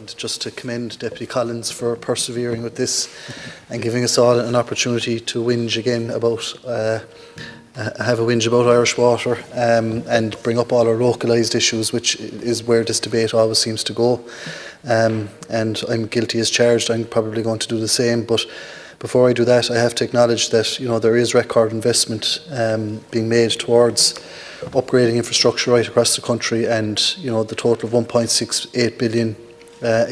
and just to commend Deputy Collins for persevering with this and giving us all an opportunity to whinge again about, have a whinge about Irish Water and bring up all our localised issues, which is where this debate always seems to go. And I'm guilty as charged. I'm probably going to do the same, but before I do that, I have to acknowledge that there is record investment being made towards upgrading infrastructure right across the country, and the total of 1.68 billion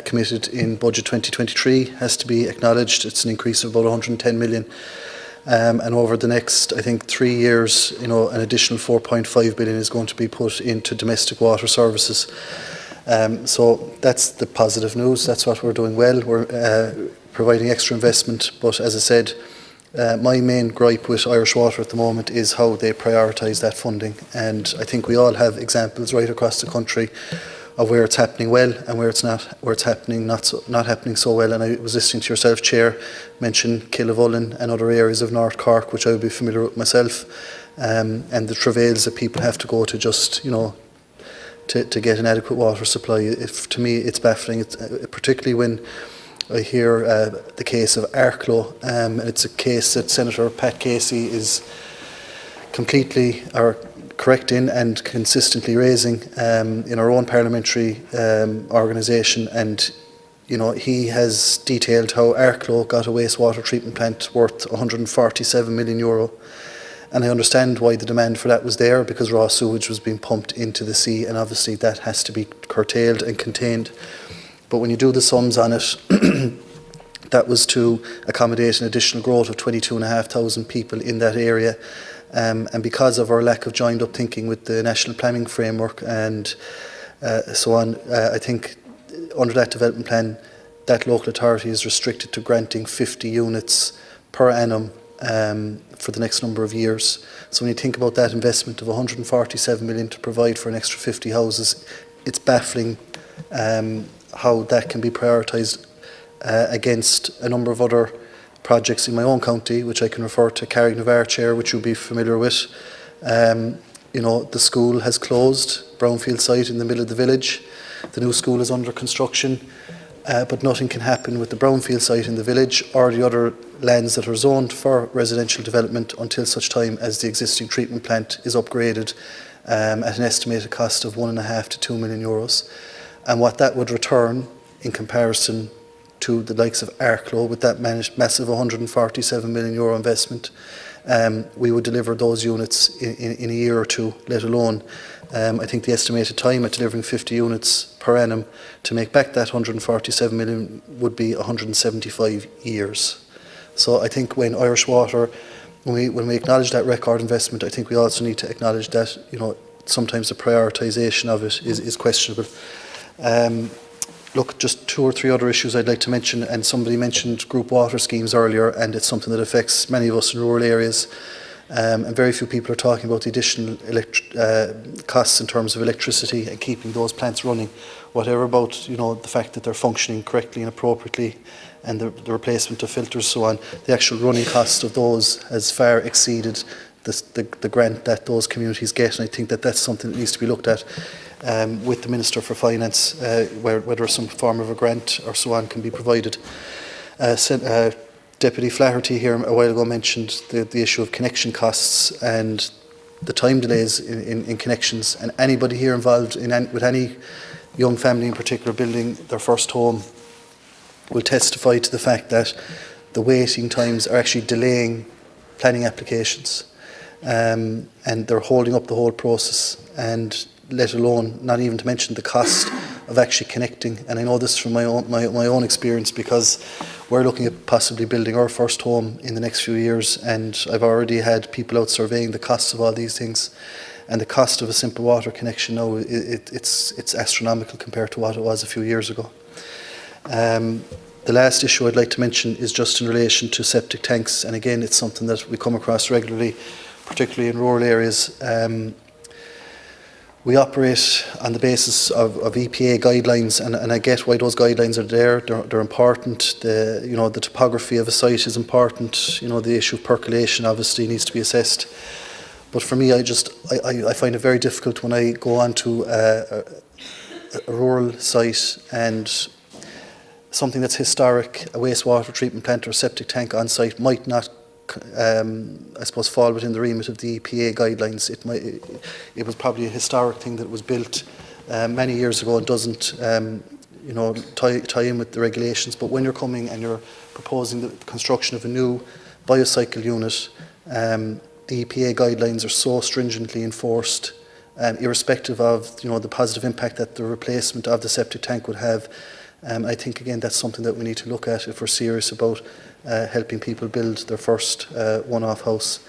committed in budget 2023 has to be acknowledged. It's an increase of about 110 million, and over the next, I think, 3 years, an additional 4.5 billion is going to be put into domestic water services. So that's the positive news. That's what we're doing well. We're providing extra investment, but as I said, my main gripe with Irish Water at the moment is how they prioritise that funding, and I think we all have examples right across the country of where it's happening well and where it's not, where it's happening not happening so well. And I was listening to yourself, Chair, mention Killavullen and other areas of North Cork, which I would be familiar with myself, and the travails that people have to go to just to get an adequate water supply. To me, it's baffling, particularly when I hear the case of Arklow, and it's a case that Senator Pat Casey is completely correct in and consistently raising in our own parliamentary organisation. And he has detailed how Arklow got a wastewater treatment plant worth €147 million. And I understand why the demand for that was there, because raw sewage was being pumped into the sea, and obviously that has to be curtailed and contained. But when you do the sums on it, that was to accommodate an additional growth of 22,500 people in that area. And because of our lack of joined up thinking with the National Planning Framework and so on, I think under that development plan, that local authority is restricted to granting 50 units per annum for the next number of years. So when you think about that investment of 147 million to provide for an extra 50 houses, it's baffling how that can be prioritised against a number of other projects in my own county, which I can refer to Carricknavar, Chair, which you'll be familiar with. The school has closed, brownfield site in the middle of the village. The new school is under construction, but nothing can happen with the brownfield site in the village or the other lands that are zoned for residential development until such time as the existing treatment plant is upgraded at an estimated cost of €1.5 to €2 million. And what that would return in comparison to the likes of Arklow, with that massive €147 million investment, we would deliver those units in a year or two, let alone, I think the estimated time at delivering 50 units per annum to make back that 147 million would be 175 years. So I think when Irish Water, when we acknowledge that record investment, I think we also need to acknowledge that sometimes the prioritisation of it is questionable. Look, just 2 or 3 other issues I'd like to mention, and somebody mentioned group water schemes earlier, and it's something that affects many of us in rural areas, and very few people are talking about the additional costs in terms of electricity and keeping those plants running, whatever about the fact that they're functioning correctly and appropriately, and the replacement of filters, so on. The actual running cost of those has far exceeded the grant that those communities get, and I think that that's something that needs to be looked at with the Minister for Finance, whether some form of a grant or so on can be provided. Deputy Flaherty here a while ago mentioned the issue of connection costs and the time delays in connections, and anybody here involved with any young family in particular building their first home will testify to the fact that the waiting times are actually delaying planning applications, and they're holding up the whole process, and let alone, not even to mention the cost of actually connecting. And I know this from my own experience, because we're looking at possibly building our first home in the next few years, and I've already had people out surveying the costs of all these things, and the cost of a simple water connection now, it's astronomical compared to what it was a few years ago. The last issue I'd like to mention is just in relation to septic tanks, and again it's something that we come across regularly, particularly in rural areas. We operate on the basis of EPA guidelines, and I get why those guidelines are there. They're important. The topography of a site is important. The issue of percolation obviously needs to be assessed. But for me, I find it very difficult when I go onto a rural site and something that's historic, a wastewater treatment plant or septic tank on site, might not, I suppose, fall within the remit of the EPA guidelines. It was probably a historic thing that was built many years ago and doesn't tie in with the regulations. But when you're coming and you're proposing the construction of a new biocycle unit, the EPA guidelines are so stringently enforced, irrespective of the positive impact that the replacement of the septic tank would have. I think again that's something that we need to look at if we're serious about helping people build their first one-off house.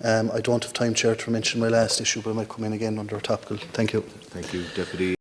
I don't have time, Chair, to mention my last issue, but I might come in again under a topical. Thank you. Thank you, Deputy.